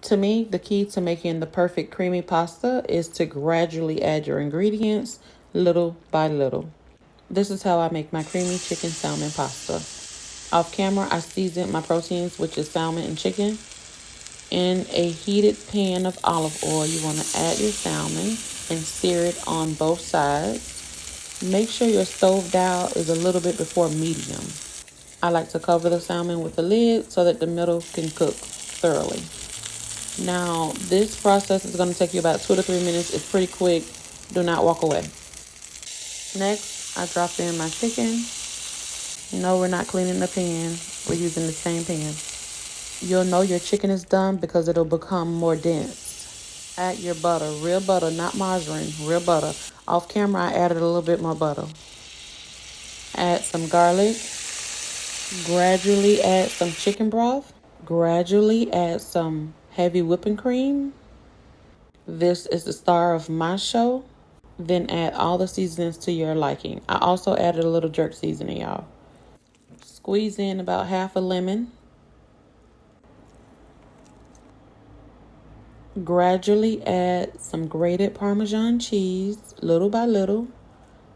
To me, the key to making the perfect creamy pasta is to gradually add your ingredients little by little. This is how I make my creamy chicken salmon pasta. Off camera, I seasoned my proteins, which is salmon and chicken. In a heated pan of olive oil, you want to add your salmon and sear it on both sides. Make sure your stove dial is a little bit before medium. I like to cover the salmon with a lid so that the middle can cook thoroughly. Now, this process is going to take you about 2 to 3 minutes. It's pretty quick. Do not walk away. Next, I drop in my chicken. No, we're not cleaning the pan. We're using the same pan. You'll know your chicken is done because it'll become more dense. Add your butter, real butter, not margarine, real butter. Off camera, I added a little bit more butter. Add some garlic. Gradually add some chicken broth. Gradually add some heavy whipping cream. This is the star of my show. Then add all the seasonings to your liking. I also added a little jerk seasoning, y'all. Squeeze in about half a lemon. Gradually add some grated Parmesan cheese, little by little,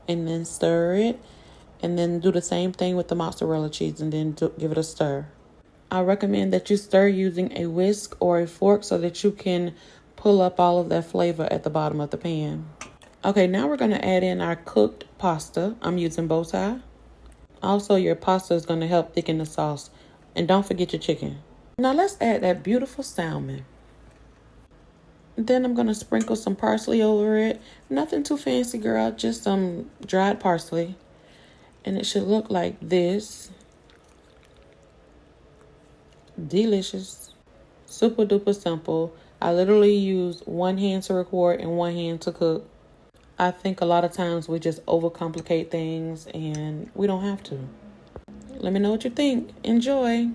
and then stir it. And then do the same thing with the mozzarella cheese and then give it a stir. I recommend that you stir using a whisk or a fork so that you can pull up all of that flavor at the bottom of the pan. Okay, now we're going to add in our cooked pasta. I'm using bow tie. Also, your pasta is going to help thicken the sauce. And don't forget your chicken. Now let's add that beautiful salmon. Then I'm going to sprinkle some parsley over it. Nothing too fancy, girl. Just some dried parsley. And it should look like this. Delicious. Super duper simple. I literally use one hand to record and one hand to cook. I think a lot of times we just overcomplicate things and we don't have to. Let me know what you think. Enjoy.